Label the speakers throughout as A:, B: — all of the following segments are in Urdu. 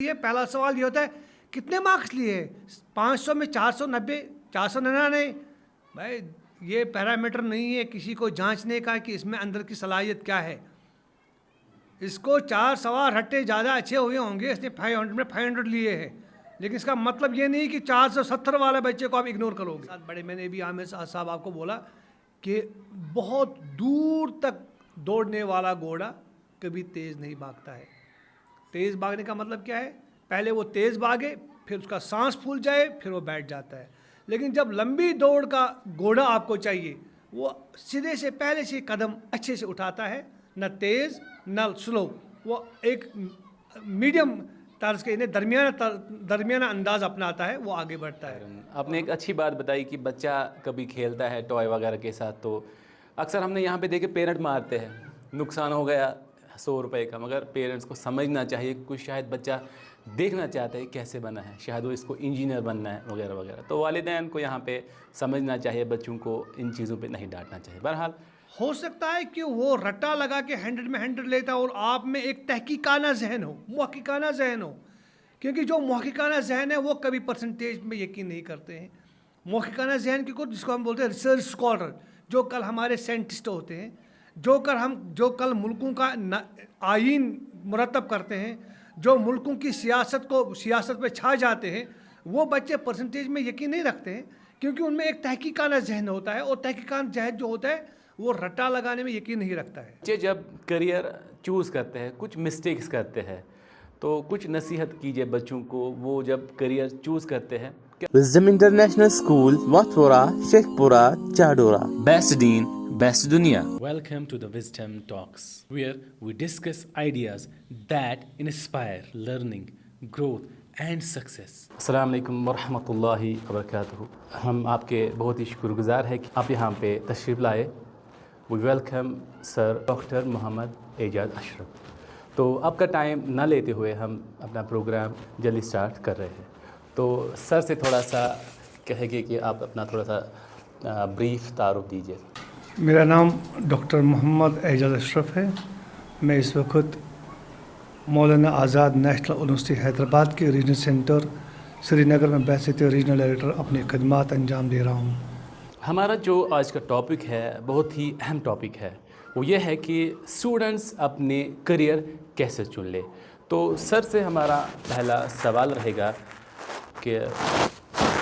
A: یہ پہلا سوال یہ ہوتا ہے کتنے مارکس لیے 500 میں 490 499. بھائی یہ پیرامیٹر نہیں ہے کسی کو جانچنے کا کہ اس میں اندر کی صلاحیت کیا ہے. اس کو 4 سوال رٹے زیادہ اچھے ہوئے ہوں گے, اس نے 500 میں 500 لیے ہیں, لیکن اس کا مطلب یہ نہیں کہ 470 والے بچے کو آپ اگنور کرو گے. بڑے میں نے بھی عامر صاحب آپ کو بولا کہ بہت دور تک دوڑنے والا گھوڑا کبھی تیز نہیں بھاگتا ہے. تیز بھاگنے کا مطلب کیا ہے؟ پہلے وہ تیز بھاگے, پھر اس کا سانس پھول جائے, پھر وہ بیٹھ جاتا ہے. لیکن جب لمبی دوڑ کا گھوڑا آپ کو چاہیے, وہ سرے سے پہلے سے قدم اچھے سے اٹھاتا ہے, نہ تیز نہ سلو, وہ ایک میڈیم طرز کے درمیانہ انداز اپناتا ہے, وہ آگے بڑھتا ہے.
B: آپ نے ایک اچھی بات بتائی کہ بچہ کبھی کھیلتا ہے ٹوائے وغیرہ کے ساتھ, تو اکثر ہم نے یہاں پہ دیکھے پیرنٹ مارتے ہیں, نقصان ہو گیا 100 روپے کا, مگر پیرنٹس کو سمجھنا چاہیے کچھ شاید بچہ دیکھنا چاہتا ہے کیسے بنا ہے, شاید وہ اس کو انجینئر بننا ہے وغیرہ وغیرہ. تو والدین کو یہاں پہ سمجھنا چاہیے, بچوں کو ان چیزوں پہ نہیں ڈانٹنا چاہیے. بہرحال
A: ہو سکتا ہے کہ وہ رٹا لگا کے 100 میں 100 لیتا اور آپ میں ایک تحقیقانہ ذہن ہو, محققانہ ذہن ہو, کیونکہ جو محققانہ ذہن ہے وہ کبھی پرسنٹیج میں یقین نہیں کرتے ہیں. محققانہ ذہن کی کو جس کو ہم بولتے ہیں ریسرچ اسکالر, جو کل ہمارے سائنٹسٹ ہوتے ہیں, جو کل ملکوں کا آئین مرتب کرتے ہیں, جو ملکوں کی سیاست پہ چھا جاتے ہیں, وہ بچے پرسنٹیج میں یقین نہیں رکھتے ہیں, کیونکہ ان میں ایک تحقیقانہ ذہن ہوتا ہے, اور تحقیقانہ ذہن جو ہوتا ہے وہ رٹا لگانے میں یقین نہیں رکھتا ہے.
B: بچے جب کریئر چوز کرتے ہیں, کچھ مسٹیکس کرتے ہیں, تو کچھ نصیحت کیجئے بچوں کو, وہ جب کریئر چوز کرتے ہیں.
C: Wisdom International School, Watwara, Sheikhpura, Chadora. Best Deen, Best Dunya.
D: Welcome to the Wisdom Talks, where we discuss ideas that inspire learning, growth and success.
B: السلام علیکم ورحمۃ اللہ وبرکاتہ. ہم آپ کے بہت ہی شکر گزار ہیں کہ آپ یہاں پہ تشریف لائے. وی ویلکم سر ڈاکٹر محمد اعجاز اشرف. تو آپ کا ٹائم نہ لیتے ہوئے ہم اپنا پروگرام جلدی سٹارٹ کر رہے ہیں. تو سر سے تھوڑا سا کہے گے کہ آپ اپنا تھوڑا سا بریف تعارف دیجیے.
A: میرا نام ڈاکٹر محمد اعجاز اشرف ہے. میں اس وقت مولانا آزاد نیشنل یونیورسٹی حیدرآباد کے ریجنل سینٹر سری نگر میں بحیثیت ریجنل ڈائریکٹر اپنی خدمات انجام دے رہا ہوں.
B: ہمارا جو آج کا ٹاپک ہے بہت ہی اہم ٹاپک ہے, وہ یہ ہے کہ اسٹوڈنٹس اپنے کریئر کیسے چن لے. تو سر سے ہمارا پہلا سوال رہے گا کہ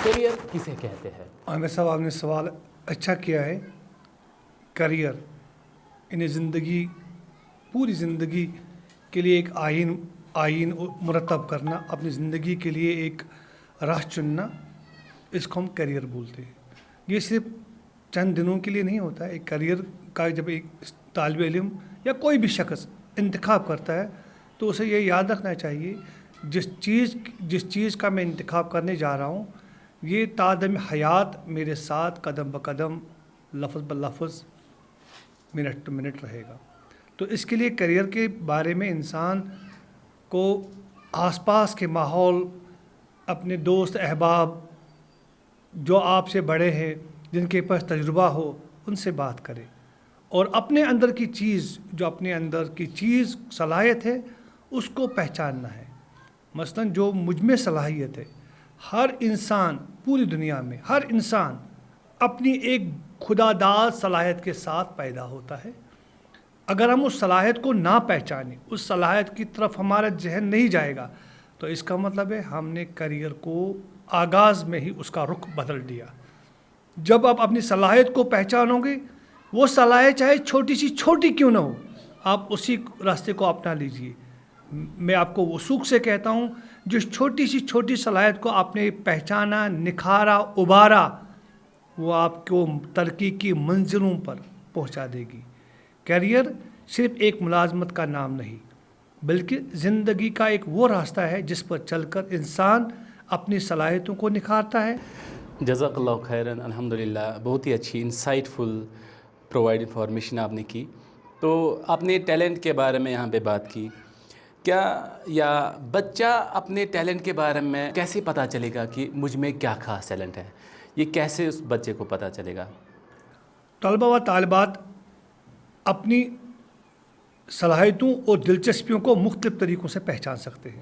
B: کریئر کسے کہتے ہیں؟
A: عامر صاحب آپ نے سوال اچھا کیا ہے. کریئر یعنی زندگی, پوری زندگی کے لیے ایک آئین مرتب کرنا, اپنی زندگی کے لیے ایک راہ چننا, اس کو ہم کریئر بولتے ہیں. یہ صرف چند دنوں کے لیے نہیں ہوتا ہے. ایک کریئر کا جب ایک طالب علم یا کوئی بھی شخص انتخاب کرتا ہے تو اسے یہ یاد رکھنا چاہیے جس چیز کا میں انتخاب کرنے جا رہا ہوں یہ تادم حیات میرے ساتھ قدم بقدم لفظ بلفظ منٹ ٹو منٹ رہے گا. تو اس کے لیے کریئر کے بارے میں انسان کو آس پاس کے ماحول, اپنے دوست احباب جو آپ سے بڑے ہیں, جن کے پاس تجربہ ہو, ان سے بات کرے, اور اپنے اندر کی چیز, جو اپنے اندر کی چیز صلاحیت ہے, اس کو پہچاننا ہے. مثلاً جو مجھ میں صلاحیت ہے, ہر انسان پوری دنیا میں ہر انسان اپنی ایک خدا داد صلاحیت کے ساتھ پیدا ہوتا ہے. اگر ہم اس صلاحیت کو نہ پہچانیں, اس صلاحیت کی طرف ہمارا ذہن نہیں جائے گا, تو اس کا مطلب ہے ہم نے کریئر کو آغاز میں ہی اس کا رخ بدل دیا. جب آپ اپنی صلاحیت کو پہچانو گے, وہ صلاحیت چاہے چھوٹی سی چھوٹی کیوں نہ ہو, آپ اسی راستے کو اپنا لیجئے. میں آپ کو وثوق سے کہتا ہوں, جس چھوٹی سی چھوٹی صلاحیت کو آپ نے پہچانا, نکھارا, ابھارا, وہ آپ کو ترقی کی منزلوں پر پہنچا دے گی. کیریئر صرف ایک ملازمت کا نام نہیں, بلکہ زندگی کا ایک وہ راستہ ہے جس پر چل کر انسان اپنی صلاحیتوں کو نکھارتا ہے.
B: جزاک اللہ خیراً. الحمدللہ بہت ہی اچھی انسائٹ فل پرووائڈ انفارمیشن آپ نے کی. تو آپ نے ٹیلنٹ کے بارے میں یہاں پہ بات کی. کیا یا بچہ اپنے ٹیلنٹ کے بارے میں کیسے پتہ چلے گا کہ مجھ میں کیا خاص ٹیلنٹ ہے؟ یہ کیسے اس بچے کو پتہ چلے گا؟
A: طلبہ و طالبات اپنی صلاحیتوں اور دلچسپیوں کو مختلف طریقوں سے پہچان سکتے ہیں.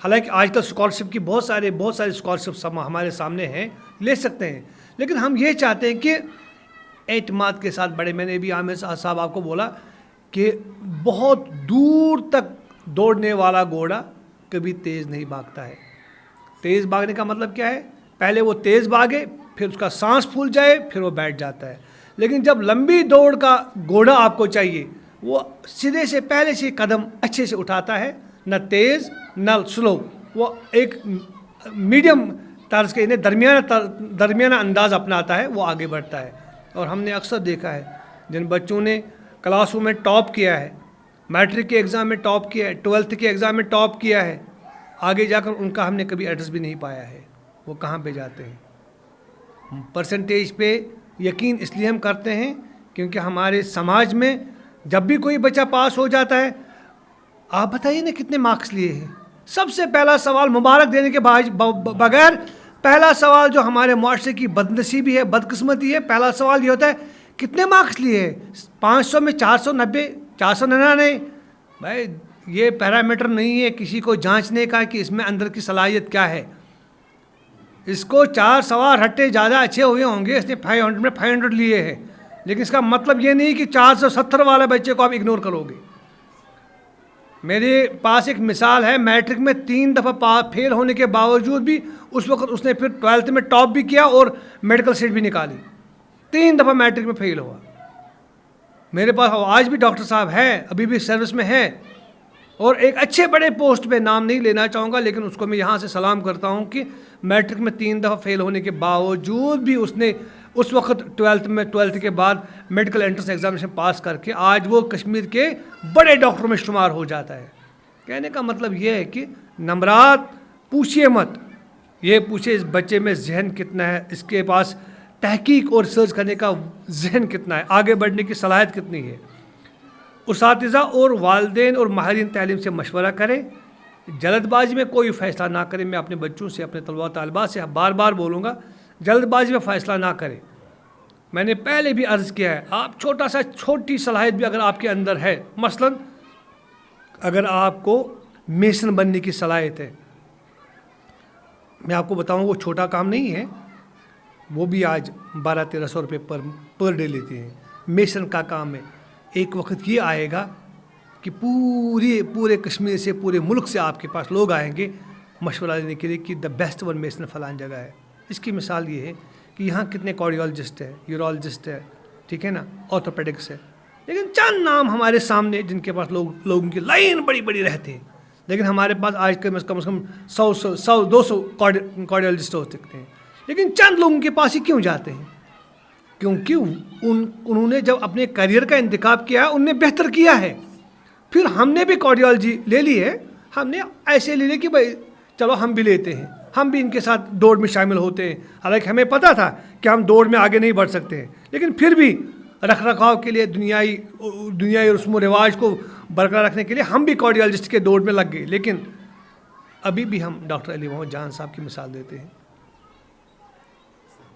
A: حالانکہ آج کل اسکالرشپ کی بہت سارے اسکالرشپ ہمارے سامنے ہیں، لے سکتے ہیں، لیکن ہم یہ چاہتے ہیں کہ اعتماد کے ساتھ بڑے. میں نے بھی عامر صاحب آپ کو بولا کہ بہت دور تک دوڑنے والا گھوڑا کبھی تیز نہیں بھاگتا ہے. تیز بھاگنے کا مطلب کیا ہے؟ پہلے وہ تیز بھاگے، پھر اس کا سانس پھول جائے، پھر وہ بیٹھ جاتا ہے. لیکن جب لمبی دوڑ کا گھوڑا آپ کو چاہیے، وہ سرے سے پہلے سے قدم اچھے سے اٹھاتا ہے، نہ تیز نہ سلو، وہ ایک میڈیم طرز کے درمیانہ انداز اپناتا ہے، وہ آگے بڑھتا ہے. اور ہم نے اکثر دیکھا ہے جن بچوں نے کلاس روم میں ٹاپ کیا ہے، میٹرک کے ایگزام میں ٹاپ کیا ہے، 12th کے ایگزام میں ٹاپ کیا ہے، آگے جا کر ان کا ہم نے کبھی ایڈریس بھی نہیں پایا ہے. وہ کہاں پہ جاتے ہیں؟ پرسنٹیج پہ یقین اس لیے ہم کرتے ہیں کیونکہ ہمارے سماج میں جب بھی کوئی بچہ پاس ہو جاتا ہے، آپ بتائیے نا کتنے مارکس لیے ہیں. سب سے پہلا سوال مبارک دینے کے بغیر پہلا سوال جو ہمارے معاشرے کی بدنصیبی ہے، بدقسمتی ہے، پہلا سوال یہ ہوتا ہے کتنے مارکس لیے ہیں؟ 500 میں 490، 499. بھائی یہ پیرامیٹر نہیں ہے کسی کو جانچنے کا کہ اس میں اندر کی صلاحیت کیا ہے. اس کو 4 سوال ہٹے زیادہ اچھے ہوئے ہوں گے، اس نے 500 میں 500 لیے ہیں، لیکن اس کا مطلب یہ نہیں کہ 470 والے بچے کو آپ اگنور کرو گے. میرے پاس ایک مثال ہے، میٹرک میں 3 دفعہ فیل ہونے کے باوجود بھی اس وقت اس نے پھر 12th میں ٹاپ بھی کیا اور میڈیکل سیٹ بھی نکالی. 3 دفعہ میٹرک میں فیل ہوا. میرے پاس آج بھی ڈاکٹر صاحب ہیں، ابھی بھی سروس میں ہیں، اور ایک اچھے بڑے پوسٹ پہ، نام نہیں لینا چاہوں گا لیکن اس کو میں یہاں سے سلام کرتا ہوں کہ میٹرک میں 3 دفعہ فیل ہونے کے باوجود بھی اس نے اس وقت 12th کے بعد میڈیکل انٹرنس ایگزامینیشن پاس کر کے آج وہ کشمیر کے بڑے ڈاکٹروں میں شمار ہو جاتا ہے. کہنے کا مطلب یہ ہے کہ نمبرات پوچھیے مت، یہ پوچھے اس بچے میں ذہن کتنا ہے، اس کے پاس تحقیق اور ریسرچ کرنے کا ذہن کتنا ہے، آگے بڑھنے کی صلاحیت کتنی ہے. اساتذہ اور والدین اور ماہرین تعلیم سے مشورہ کریں، جلد بازی میں کوئی فیصلہ نہ کریں. میں اپنے بچوں سے، اپنے طلباء طالبات سے بار بار بولوں گا، جلد بازی میں فیصلہ نہ کریں. میں نے پہلے بھی عرض کیا ہے، آپ چھوٹی صلاحیت بھی اگر آپ کے اندر ہے، مثلا اگر آپ کو میسن بننے کی صلاحیت ہے، میں آپ کو بتاؤں وہ چھوٹا کام نہیں ہے، وہ بھی آج 1200-1300 روپے پر ڈے لیتے ہیں. میسن کا کام ہے. ایک وقت یہ آئے گا کہ پورے کشمیر سے، پورے ملک سے آپ کے پاس لوگ آئیں گے مشورہ لینے کے لیے کہ دا بیسٹ ون میسن فلان جگہ ہے. اس کی مثال یہ ہے کہ یہاں کتنے کارڈیولوجسٹ ہے، یورولوجسٹ ہے، ٹھیک ہے نا، آرتھوپیڈکس ہے، لیکن چند نام ہمارے سامنے جن کے پاس لوگوں کی لائن بڑی بڑی رہتے ہیں. لیکن ہمارے پاس آج کم از کم 100-200 کارڈیولوجسٹ ہو سکتے ہیں، لیکن چند لوگوں کے پاس ہی کیوں جاتے ہیں؟ کیونکہ انہوں نے جب اپنے کیریئر کا انتخاب کیا ہے، ان نے بہتر کیا ہے. پھر ہم نے بھی کارڈیولوجی لے لی ہے، ہم نے ایسے لے لی کہ بھائی چلو ہم بھی لیتے ہیں، ہم بھی ان کے ساتھ دوڑ میں شامل ہوتے ہیں. حالانکہ ہمیں پتہ تھا کہ ہم دوڑ میں آگے نہیں بڑھ سکتے ہیں، لیکن پھر بھی رکھ رکھاؤ کے لیے، دنیائی رسم و رواج کو برقرار رکھنے کے لیے ہم بھی کارڈیولوجسٹ کے دوڑ میں لگ گئے. لیکن ابھی بھی ہم ڈاکٹر علی محمد جان صاحب کی مثال دیتے ہیں.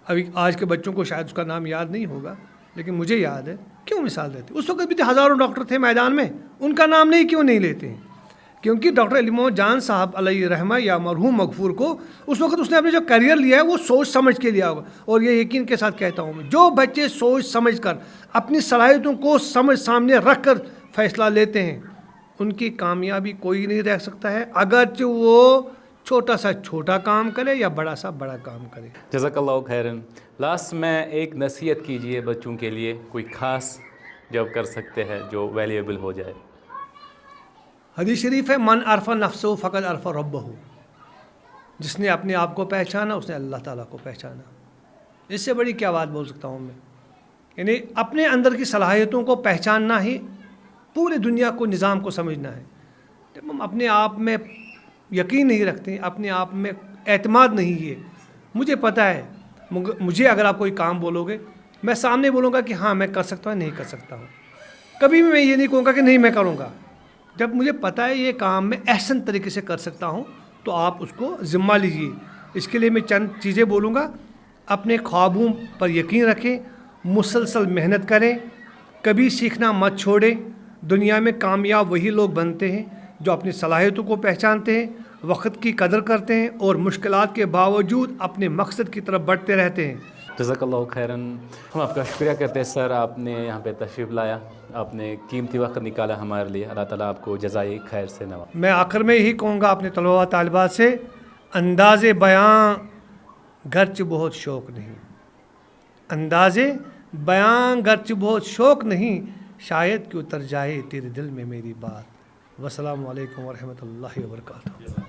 A: ابھی آج کے بچوں کو شاید اس کا نام یاد نہیں ہوگا، لیکن مجھے یاد ہے. کیوں مثال دیتے؟ اس وقت بھی تو ہزاروں ڈاکٹر تھے میدان میں، ان کا نام کیوں نہیں لیتے ہیں؟ کیونکہ ڈاکٹر علی محمد جان صاحب علیہ رحمہ یا مرحوم مغفور کو اس وقت اس نے اپنے جو کیریئر لیا ہے وہ سوچ سمجھ کے لیا ہوگا. اور یہ یقین کے ساتھ کہتا ہوں میں، جو بچے سوچ سمجھ کر اپنی صلاحیتوں کو سامنے رکھ کر فیصلہ لیتے ہیں، ان کی کامیابی کوئی نہیں رہ سکتا ہے، اگرچہ وہ چھوٹا کام کرے یا بڑا کام کرے.
B: جزاک اللہ خیرن. لاسٹ میں ایک نصیحت کیجئے بچوں کے لیے، کوئی خاص جو کر سکتے ہیں جو ویلیبل ہو جائے.
A: حدیث شریف ہے، من عرف نفسہ فقد عرف ربہ. جس نے اپنے آپ کو پہچانا اس نے اللہ تعالیٰ کو پہچانا. اس سے بڑی کیا بات بول سکتا ہوں میں؟ یعنی اپنے اندر کی صلاحیتوں کو پہچاننا ہی پورے دنیا کو، نظام کو سمجھنا ہے. جب ہم اپنے آپ میں یقین نہیں رکھتے، اپنے آپ میں اعتماد نہیں ہے. مجھے پتہ ہے، مجھے اگر آپ کوئی کام بولو گے، میں سامنے بولوں گا کہ ہاں میں کر سکتا ہوں، نہیں کر سکتا ہوں. کبھی بھی میں یہ نہیں کہوں گا کہ نہیں میں کروں گا. جب مجھے پتہ ہے یہ کام میں احسن طریقے سے کر سکتا ہوں تو آپ اس کو ذمہ لیجئے. اس کے لیے میں چند چیزیں بولوں گا. اپنے خوابوں پر یقین رکھیں، مسلسل محنت کریں، کبھی سیکھنا مت چھوڑیں. دنیا میں کامیاب وہی لوگ بنتے ہیں جو اپنی صلاحیتوں کو پہچانتے ہیں، وقت کی قدر کرتے ہیں اور مشکلات کے باوجود اپنے مقصد کی طرف بڑھتے رہتے ہیں.
B: جزاک اللہ خیراً. ہم آپ کا شکریہ کرتے ہیں سر, آپ نے یہاں پہ تشریف لایا, آپ نے قیمتی وقت نکالا ہمارے لیے. اللہ تعالیٰ آپ کو جزائے خیر سے نوازے.
A: میں آخر میں یہی کہوں گا اپنے طلباء و طالبات سے, انداز بیاں گرچہ بہت شوق نہیں, انداز بیاں گرچہ بہت شوق نہیں, شاید کہ اتر جائے تیرے دل میں میری بات. والسلام علیکم ورحمۃ اللہ وبرکاتہ.